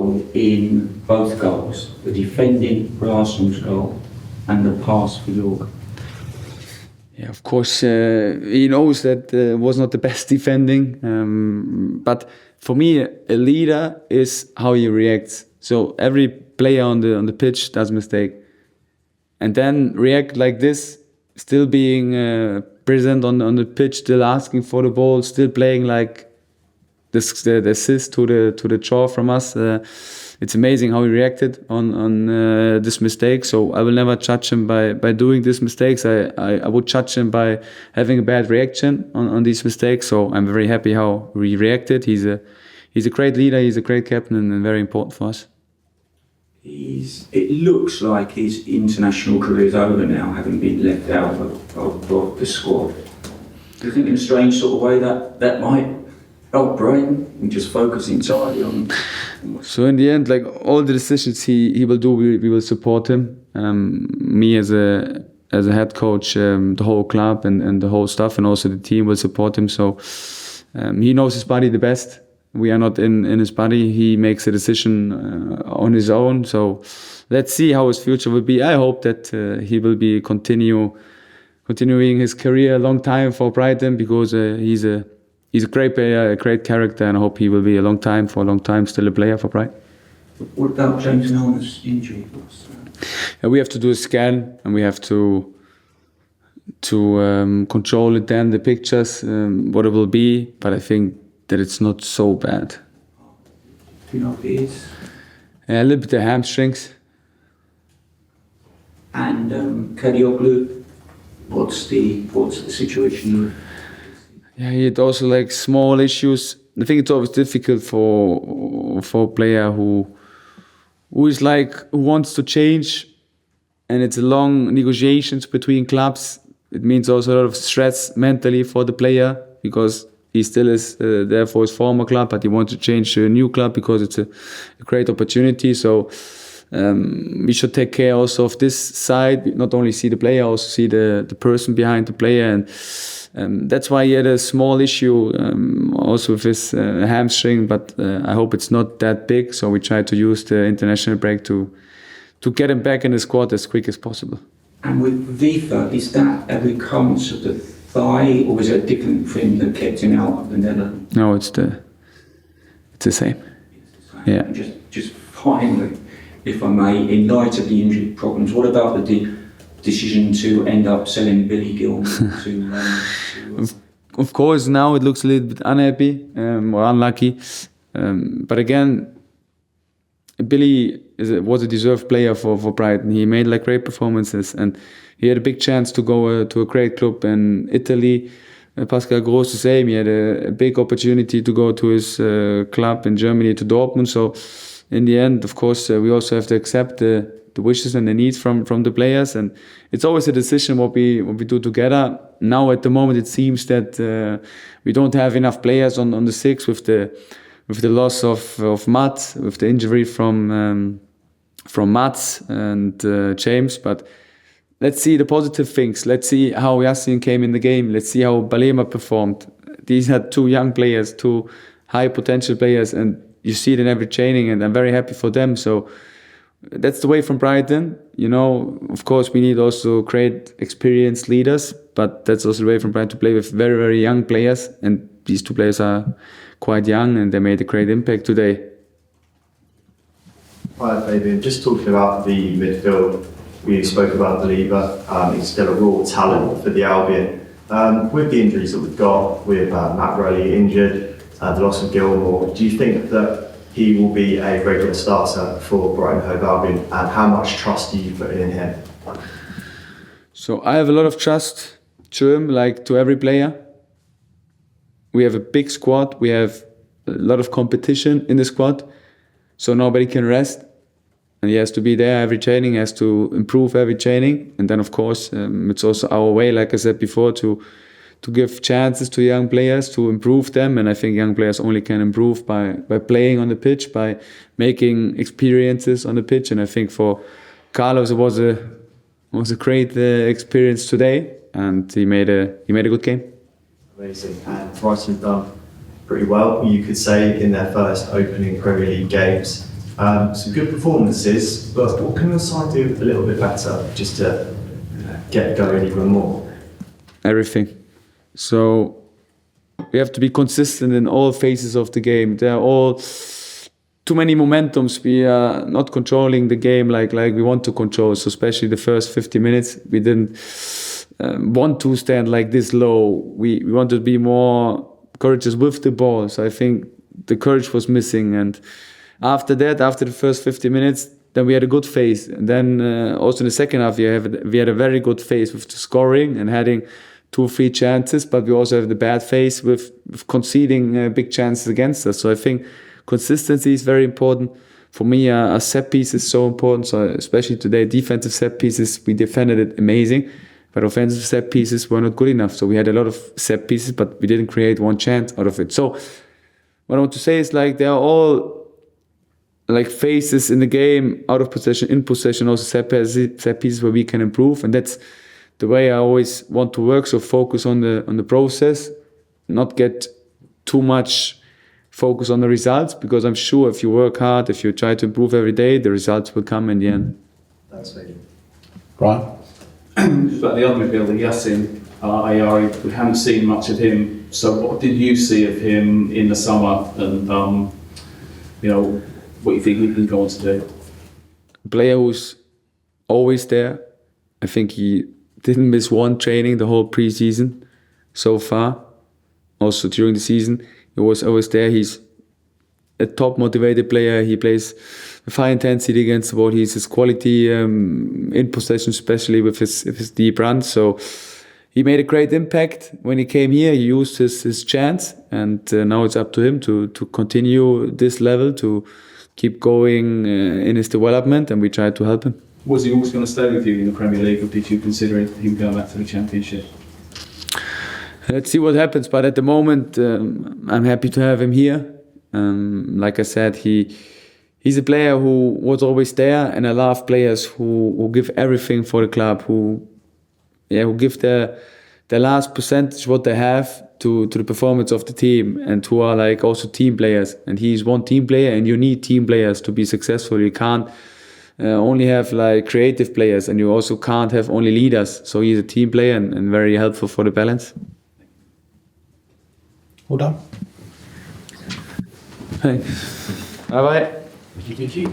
role in both goals, the defending for Arsenal's goal and the pass for York? Yeah, of course, he knows that was not the best defending. But for me, a leader is how he reacts. So every player on the pitch does mistake, and then react like this, still being present on the pitch, still asking for the ball, still playing like this, the assist to the draw from us. It's amazing how he reacted on this mistake. So I will never judge him by doing these mistakes. I would judge him by having a bad reaction on these mistakes. So I'm very happy how he reacted. He's a great leader. He's a great captain and very important for us. It looks like his international career is over now, having been left out of the squad. Do you think in a strange sort of way that might help Brighton and just focus entirely on... So in the end, like all the decisions he will do, we will support him. Me as a head coach, the whole club and the whole staff and also the team will support him. So he knows his body the best. We are not in his body. He makes a decision on his own. So let's see how his future will be. I hope that he will be continuing his career a long time for Brighton, because he's a great player, a great character, and I hope he will be a long time still a player for Brighton. What about James Milner's injury? We have to do a scan and we have to control it then, the pictures, what it will be, but I think that it's not so bad. Do you know what it is? A little bit of hamstrings. And Kadioglu, what's the situation? Yeah, he had also like small issues. I think it's always difficult for a player who wants to change, and it's a long negotiations between clubs. It means also a lot of stress mentally for the player, because he still is there for his former club, but he wants to change to a new club because it's a great opportunity. So we should take care also of this side, not only see the player, also see the person behind the player. And that's why he had a small issue also with his hamstring, but I hope it's not that big. So we try to use the international break to get him back in the squad as quick as possible. And with Viva, is that a recurrence of the thigh, or is it a different thing that kept him out of the Netherlands? No, it's the same. Yeah. Just finally, if I may, in light of the injury problems, what about the decision to end up selling Billy Gilmour to Of course, now it looks a little bit unhappy or unlucky. But again, Billy was a deserved player for Brighton. He made like great performances, and he had a big chance to go to a great club in Italy. Pascal Gross the same. He had a big opportunity to go to his club in Germany, to Dortmund. So in the end, of course, we also have to accept the wishes and the needs from the players, and it's always a decision what we do together. Now at the moment it seems that we don't have enough players on the six with the loss of Matt, with the injury from Mats and James. But let's see the positive things. Let's see how Yasin came in the game. Let's see how Baleba performed. These are two young players, two high potential players, and you see it in every training, and I'm very happy for them. So that's the way from Brighton. You know, of course, we need also great experienced leaders, but that's also the way from Brighton to play with very, very young players. And these two players are quite young, and they made a great impact today. Hi, Fabian. Just talking about the midfield, we spoke about Baleba. He's still a raw talent for the Albion. With the injuries that we've got, with Matt Rowley injured, the loss of Gilmour, do you think that he will be a regular starter for Brighton Hove Albion, and how much trust do you put in him? So I have a lot of trust to him, like to every player. We have a big squad. We have a lot of competition in the squad, so nobody can rest. And he has to be there every training, he has to improve every training. And then, of course, it's also our way, like I said before, to give chances to young players, to improve them. And I think young players only can improve by playing on the pitch, by making experiences on the pitch. And I think for Carlos, it was a great experience today, and he made a good game. Amazing. And Brighton have done pretty well, you could say, in their first opening Premier League games. Some good performances, but what can the side do a little bit better just to get going even more? Everything. So we have to be consistent in all phases of the game. There are all too many momentums. We are not controlling the game like we want to control. So especially the first 50 minutes, we didn't want to stand like this low. We wanted to be more courageous with the ball. So I think the courage was missing. And after that, after the first 50 minutes, then we had a good phase. And then also in the second half, we had a very good phase with the scoring and having 2 or 3 chances. But we also have the bad phase with conceding big chances against us. So I think consistency is very important. For me, a set piece is so important. So especially today, defensive set pieces, we defended it amazing. But offensive set pieces were not good enough. So we had a lot of set pieces, but we didn't create one chance out of it. So what I want to say is like they are all like phases in the game, out of possession, in possession, also set pieces where we can improve. And that's the way I always want to work. So focus on the process, not get too much focus on the results, because I'm sure if you work hard, if you try to improve every day, the results will come in the end. That's Fabian. Brian? Just about the other midfielder, Yasin Ayari, we haven't seen much of him. So what did you see of him in the summer, and what you think he can go on to do? A player who's always there. I think he didn't miss one training the whole pre-season so far. Also during the season, he was always there. He's a top motivated player. He plays with high intensity against the ball. He's his quality in possession, especially with his deep runs. So he made a great impact when he came here. He used his chance, and now it's up to him to continue this level, to keep going in his development, and we try to help him. Was he always going to stay with you in the Premier League, or did you consider him going back to the Championship? Let's see what happens, but at the moment I'm happy to have him here. Like I said, he's a player who was always there, and I love players who give everything for the club, who give their last percentage what they have to the performance of the team, and who are like also team players. And he's one team player, and you need team players to be successful. You can't only have like creative players, and you also can't have only leaders. So he's a team player and very helpful for the balance. All done? Hey. Bye bye. Thank you.